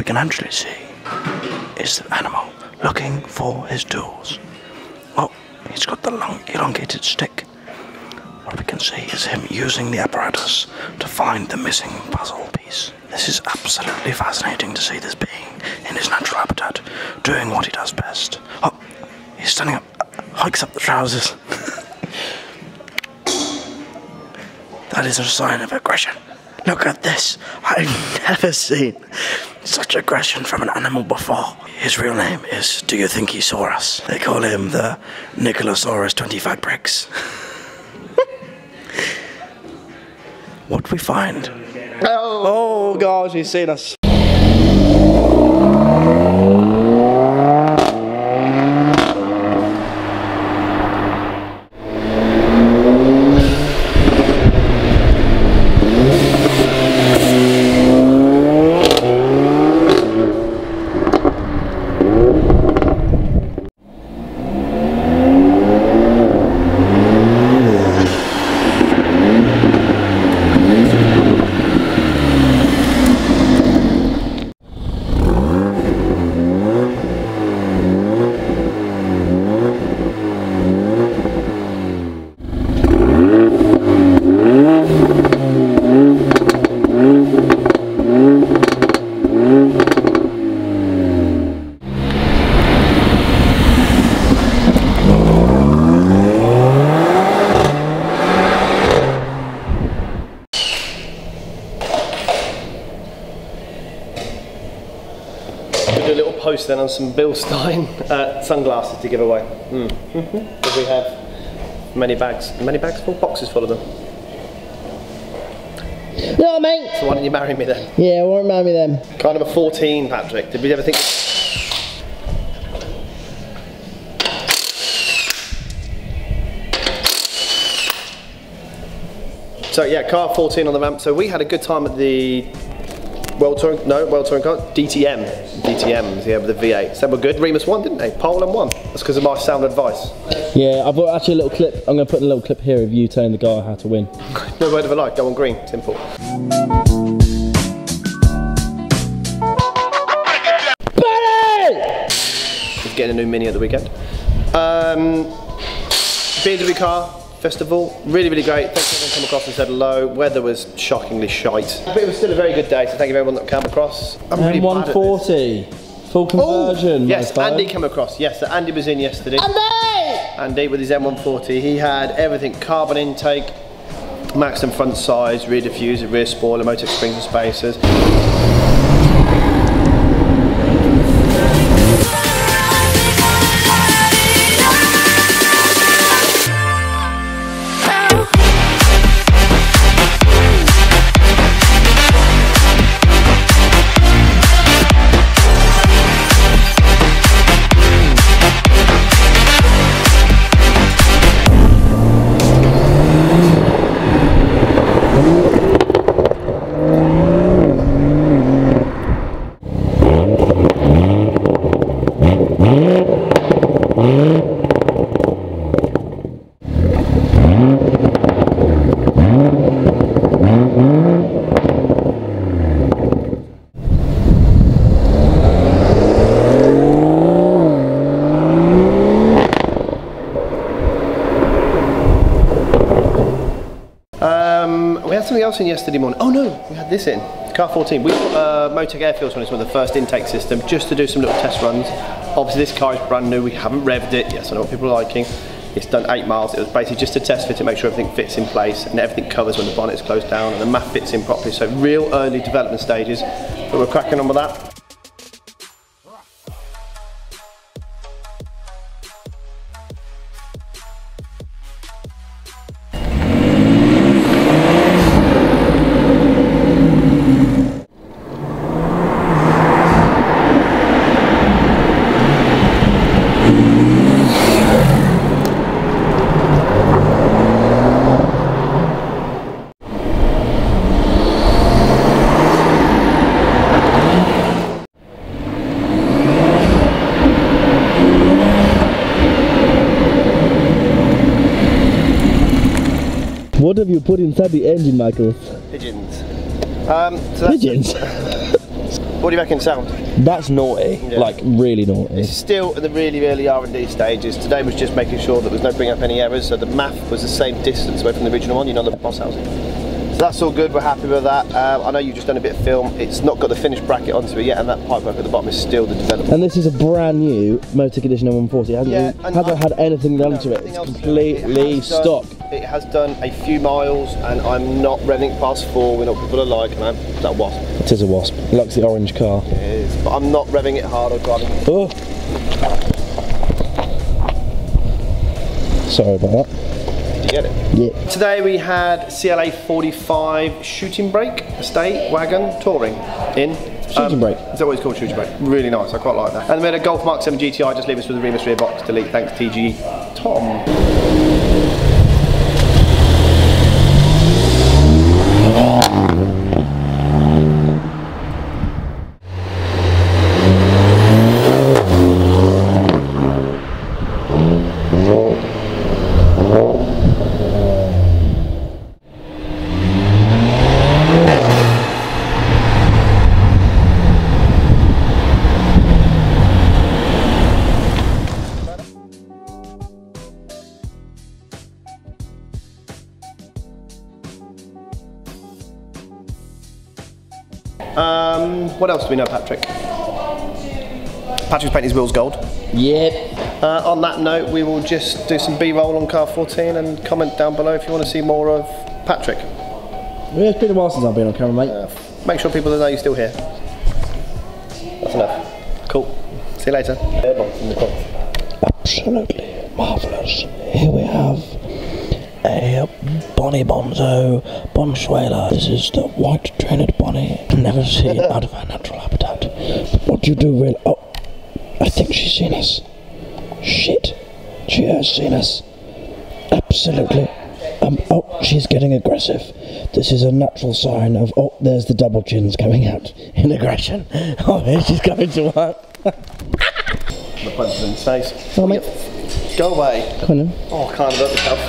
we can actually see is the animal looking for his tools. Oh, he's got the long elongated stick. What we can see is him using the apparatus to find the missing puzzle piece. This is absolutely fascinating to see this being in his natural habitat, doing what he does best. Oh, he's standing up, hikes up the trousers. That is a sign of aggression. Look at this. I've never seen such aggression from an animal before. His real name is Do You Think He Saw Us? They call him the Nicolosaurus 25 bricks. What we find? Oh gosh, he's seen us. Post then on some Bill Stein sunglasses to give away. Because we have many bags full, boxes full of them. Yeah, mate. So why don't you marry me then? Yeah, won't marry me then. Car number 14, Patrick. Did we ever think? So yeah, car 14 on the ramp. So we had a good time at the World Touring car, DTMs, yeah, with the V8. So we're good. Remus won, didn't they? Pole and won. That's because of my sound advice. Yeah, I've got actually a little clip. I'm going to put in a little clip here of you telling the guy how to win. No word of a lie. Go on green. Simple. He's getting a new Mini at the weekend. BMW car festival, really great. Thanks everyone come across and said hello. Weather was shockingly shite, but it was still a very good day, so thank you everyone that came across. I'm really bad at this. M140, full conversion. Yes, Andy came across. Yes, so Andy was in yesterday. Andy with his M140, he had everything: carbon intake, Maxton front sides, rear diffuser, rear spoiler, Motech springs and spacers. We had something else in yesterday morning. Oh no, we had this in. Car 14. We bought Motech air filter on this one, the first intake system, just to do some little test runs. Obviously this car is brand new, we haven't revved it. Yes, I know what people are liking. It's done 8 miles. It was basically just to test fit it, make sure everything fits in place and everything covers when the bonnet is closed down and the map fits in properly. So real early development stages, but we're cracking on with that. What have you put inside the engine, Michael? Pigeons. Pigeons? What do you reckon sound? That's naughty, like really naughty. It's still at the really early R&D stages. Today was just making sure that there was no bring up any errors, so the MAF was the same distance away from the original one, you know, the boss housing. So that's all good, we're happy with that. I know you've just done a bit of film, it's not got the finished bracket onto it yet, and that pipework at the bottom is still the development. And this is a brand new Motech Edition 140, hasn't had anything done to it, it's completely stock. It has done a few miles, and I'm not revving past 4, we know what people are like, and is that a wasp? It is a wasp, it likes the orange car. It is, but I'm not revving it hard or driving it. Oh. Sorry about that. Get it? Yeah. Today we had CLA 45 shooting brake estate wagon touring in. Shooting brake. Is that what it's called, shooting brake? Really nice, I quite like that. And we had a Golf Mark 7 GTi, just leave us with a Remus rear box delete, thanks TG Tom. What else do we know, Patrick? Patrick's painting his wheels gold. Yep. On that note, we will just do some B-roll on car 14 and comment down below if you want to see more of Patrick. Yeah, it's been a while since I've been on camera, mate. Make sure people know you're still here. That's enough. Cool. See you later. Absolutely marvellous. Here we have a Bonnie Bonzo Bonsuela. This is the white trained Bonnie. Never seen out of her natural habitat. But what you do really... Oh, I think she's seen us. Shit. She has seen us. Absolutely. Oh, she's getting aggressive. This is a natural sign of... Oh, there's the double chins coming out in aggression. Oh, here she's coming to work. The punch in his face. Oh, mate. Go away. Come on. Oh, I can't hurt myself.